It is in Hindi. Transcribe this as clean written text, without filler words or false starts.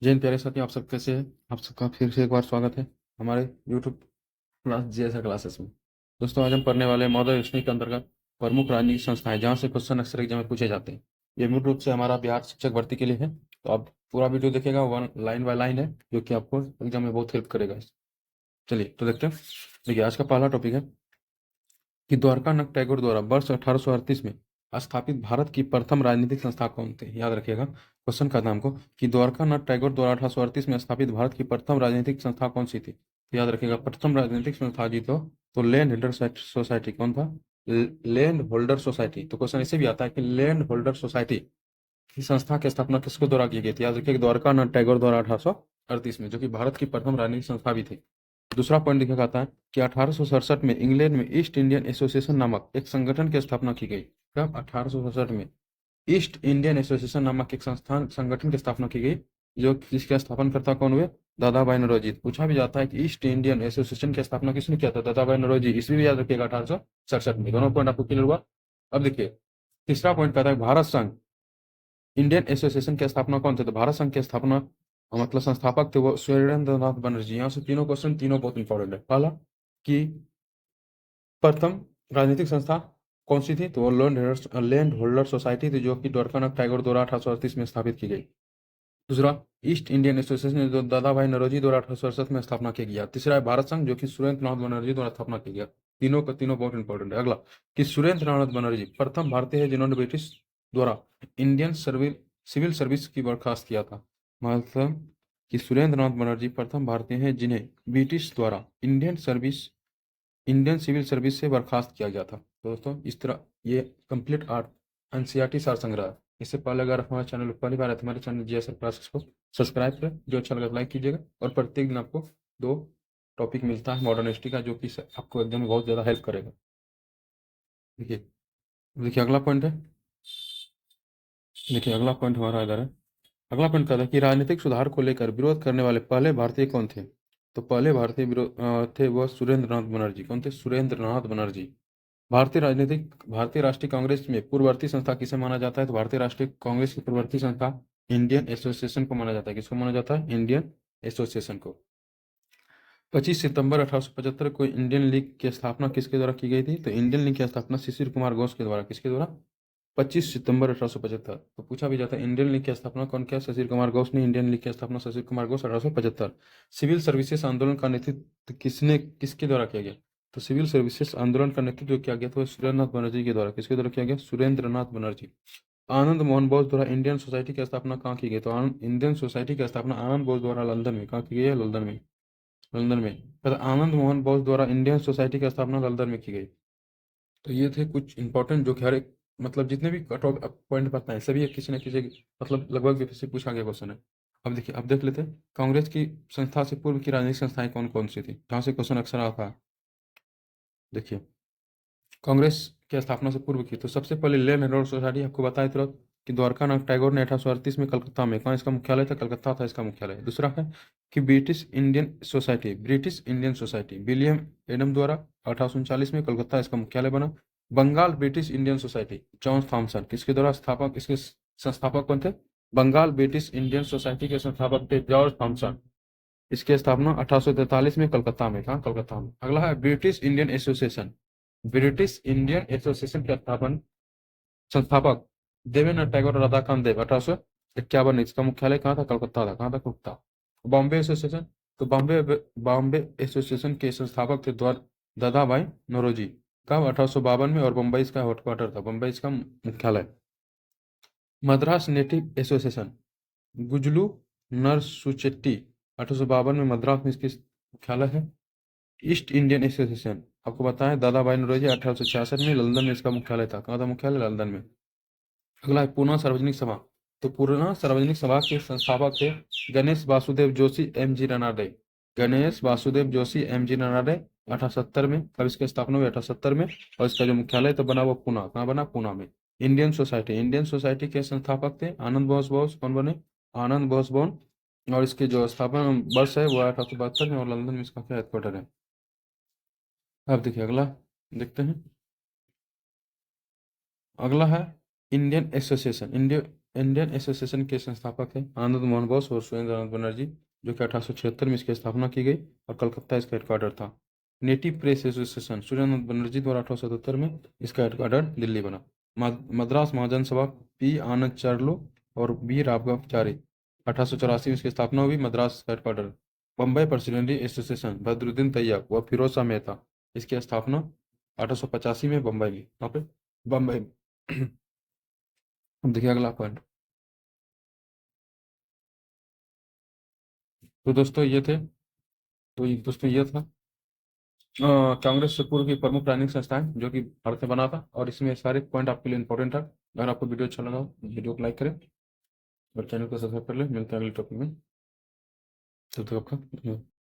जैन प्यारे साथी, आप सब कैसे हैं? आप सबका फिर से एक बार स्वागत है हमारे यूट्यूब क्लास जैसा क्लासेस में। दोस्तों, आज हम पढ़ने वाले हैं मॉडल हिस्ट्री के अंतर्गत प्रमुख राजनीतिक संस्थाएं जहां से क्वेश्चन अक्सर एग्जाम में पूछे जाते हैं। ये मूल रूप से हमारा बिहार शिक्षक भर्ती के लिए है, तो आप पूरा वीडियो देखिएगा, वन लाइन बाय लाइन है, जो कि आपको एग्जाम में बहुत हेल्प करेगा। चलिए तो देखते हैं। देखिए, आज का पहला टॉपिक है कि द्वारकानाथ टैगोर द्वारा वर्ष 1838 में स्थापित भारत की प्रथम राजनीतिक संस्था कौन थी। याद रखिएगा क्वेश्चन का नाम को, कि द्वारकानाथ टैगोर द्वारा 1838 में स्थापित भारत की प्रथम राजनीतिक संस्था कौन सी थी। तो याद रखिएगा प्रथम राजनीतिक संस्था जी तो लैंड होल्डर सोसाइटी कौन था? Land holder society. तो क्वेश्चन ऐसे भी आता है कि लैंड होल्डर सोसाइटी की संस्था की स्थापना किसके द्वारा की गई थी। याद रखिए द्वारकानाथ टैगोर द्वारा 1838 में, जो कि भारत की प्रथम राजनीतिक संस्था भी थी। दूसरा पॉइंट लिखा जाता है कि 1867 में इंग्लैंड में ईस्ट इंडियन एसोसिएशन नामक एक संगठन की स्थापना की गई। कब? 1867 में ईस्ट इंडियन एसोसिएशन नामक एक संगठन की स्थापना की गई, जो जिसके स्थापनकर्ता कौन हुए? दादा भाई नौरोजी। पूछा भी जाता है कि ईस्ट इंडियन एसोसिएशन की स्थापना किसने किया था? दादा भाई नौरोजी। इसमें भी याद रखिएगा 1867 में। दोनों पॉइंट आपको क्लियर हुआ। अब देखिए तीसरा पॉइंट कहता है भारत संघ इंडियन एसोसिएशन की स्थापना कौन थे? तो भारत संघ की स्थापना मतलब संस्थापक थे वो सुरेंद्रनाथ बनर्जी। यहाँ से तीनों क्वेश्चन, तीनों बहुत इंपॉर्टेंट है। पहला कि प्रथम राजनीतिक संस्था कौन सी थी, तो वो लैंड होल्डर सोसाइटी थी, जो कि द्वारकानाथ टैगोर द्वारा 1838 में स्थापित की गई। दूसरा, ईस्ट इंडियन एसोसिएशन जो दादा भाई नौरोजी द्वारा 1867 में स्थापना किया गया। तीसरा है भारत संघ, जो कि सुरेंद्र नाथ बनर्जी द्वारा स्थापना किया गया। तीनों का तीनों बहुत इंपॉर्टेंट है। अगला कि सुरेंद्र नाथ बनर्जी प्रथम भारतीय है जिन्होंने ब्रिटिश द्वारा इंडियन सिविल सर्विस की बर्खास्त किया था। मतलब कि सुरेंद्र नाथ बनर्जी प्रथम भारतीय हैं जिन्हें ब्रिटिश द्वारा इंडियन सिविल सर्विस से बर्खास्त किया गया था। तो दोस्तों इस तरह ये कंप्लीट आर्ट एनसीईआरटी सार संग्रह है। इससे पहले अगर हमारे चैनल पर पहली बार है तो हमारे चैनल जीएसआर क्लासेस को सब्सक्राइब करें, जो अच्छा लगा लाइक कीजिएगा। और प्रत्येक दिन आपको 2 टॉपिक मिलता है मॉडर्न हिस्ट्री का, जो कि आपको एकदम में बहुत ज़्यादा हेल्प करेगा। देखिए देखिए अगला पॉइंट है। देखिए अगला पॉइंट हमारा इधर है। अगला पॉइंट कहता है कि राजनीतिक सुधार को लेकर विरोध करने वाले पहले भारतीय कौन थे। तो पहले भारतीय विरोध थे वह सुरेंद्र नाथ बनर्जी। कौन थे? सुरेंद्र नाथ बनर्जी। भारतीय राष्ट्रीय कांग्रेस में पूर्ववर्ती संस्था किसे माना जाता है? तो भारतीय राष्ट्रीय कांग्रेस की पूर्ववर्ती संस्था इंडियन एसोसिएशन को माना जाता है। किसको माना जाता है? इंडियन एसोसिएशन को। 25 सितंबर 1875 को इंडियन लीग की स्थापना किसके द्वारा की गई थी? तो इंडियन लीग की स्थापना शिशिर कुमार घोष के द्वारा। किसके द्वारा? 25 सितंबर 1875। तो पूछा भी जाता है इंडियन लीग की स्थापना कौन किया? शिशिर कुमार घोष ने इंडियन लीग की स्थापना शिशिर कुमार घोष 1875। सिविल सर्विसेज आंदोलन का नेतृत्व किसके द्वारा किया गया? तो सिविल सर्विसेज आंदोलन का नेतृत्व किया गया था सुरेंद्रनाथ बनर्जी के द्वारा। किसके द्वारा किया गया? सुरेंद्रनाथ बनर्जी। आनंद मोहन बोस द्वारा इंडियन सोसाइटी की स्थापना कहाँ की गई? तो इंडियन सोसाइटी की स्थापना आनंद बोस द्वारा लंदन में कहाँ की गई है? लंदन में। आनंद मोहन बोस द्वारा इंडियन सोसाइटी की स्थापना लंदन में की गई। तो ये थे कुछ इंपॉर्टेंट, जो कि हर एक मतलब जितने भी कट ऑफ पॉइंट पता है सभी किसी न किसी मतलब लगभग भी से पूछा गया क्वेश्चन है। अब देखिए, अब देख लेते हैं कांग्रेस की संस्था से पूर्व की राजनीतिक संस्थाएं कौन कौन सी थी, जहाँ से क्वेश्चन अक्सर आता है। देखिए कांग्रेस की स्थापना से पूर्व की, तो सबसे पहले लैंड होल्डर सोसाइटी आपको बताया तुरंत कि द्वारकानाथ टैगोर ने 1838 में कलकत्ता में, कहाँ इसका मुख्यालय था? कलकत्ता था इसका मुख्यालय। दूसरा है कि British Indian Society William Adam द्वारा 1839 में कलकत्ता इसका मुख्यालय बना। Bengal British Indian Society John Thomson, किसके द्वारा स्थापक, इसके संस्थापक कौन थे? बंगाल ब्रिटिश इंडियन सोसाइटी के संस्थापक थे जॉर्ज थॉमसन। इसकी स्थापना 1843 में कलकत्ता में, कहा? कलकत्ता में। अगला है ब्रिटिश इंडियन एसोसिएशन के संस्थापक देवेंद्र टैगोर और राधाकांत देव। 1851 इसका मुख्यालय कहाँ था? कलकत्ता था। कहाँ था? कलकत्ता। बॉम्बे एसोसिएशन, तो बॉम्बे एसोसिएशन के संस्थापक थे दादा भाई नौरोजी। कब? 1852 में। और बम्बई इसका हेडक्वार्टर था, बम्बई इसका मुख्यालय। मद्रास नेटिव एसोसिएशन गुजलू नरसुचेट्टी, 1852 में मद्रास में इसकी मुख्यालय है। ईस्ट इंडियन एसोसिएशन आपको बताएं दादा भाई नौरोजी 1866 में लंदन में इसका मुख्यालय था। कहाँ था मुख्यालय? लंदन में। अगला है पूना सार्वजनिक सभा, तो पूना सार्वजनिक सभा के संस्थापक थे Ganesh Vasudev Joshi M G Ranade. Ganesh Vasudev Joshi M G Ranade 1870 में। अब इसकी स्थापना हुई 1870 में, और इसका जो मुख्यालय तो बना वो पुणे। कहाँ बना? पुणे में। इंडियन सोसाइटी के संस्थापक थे आनंद बोस बोस। कौन बने? आनंद बोस बोन। और इसके जो स्थापना वर्ष है वो 1872 में, और लंदन में इसका क्या हेडक्वार्टर है। अब देखिए अगला देखते हैं। अगला है इंडियन एसोसिएशन इंडियन एसोसिएशन के संस्थापक है आनंद मोहन बोस और सुरेंद्र बनर्जी, जो कि 1876 में इसकी स्थापना की गई और कलकत्ता इसका हेडक्वार्टर था। Native press association Surendra Banerjee द्वारा 1877 में इसका हेडक्वार्टर दिल्ली बना। मद्रास महाजन सभा पी आनंद चार्लो और बी राघवाचारी, 1884 में इसकी स्थापना हुई, मद्रास का headquarter. Bombay presidency association Badruddin Tyab व फिरोज शाह मेहता, इसकी स्थापना 1885 में बम्बई में, यहाँ पे बम्बई में। अब देखिए अगला पॉइंट। तो दोस्तों ये थे, तो ये दोस्तों ये था कांग्रेस से पूर्व की प्रमुख राजनीतिक संस्थाएं जो कि भारत में बना था, और इसमें सारे पॉइंट आपके लिए इंपॉर्टेंट है। अगर आपको वीडियो अच्छा लगा वीडियो को लाइक करें और चैनल को सब्सक्राइब कर लें। मिलते हैं अगले टॉपिक में, तब तक आपका धन्यवाद।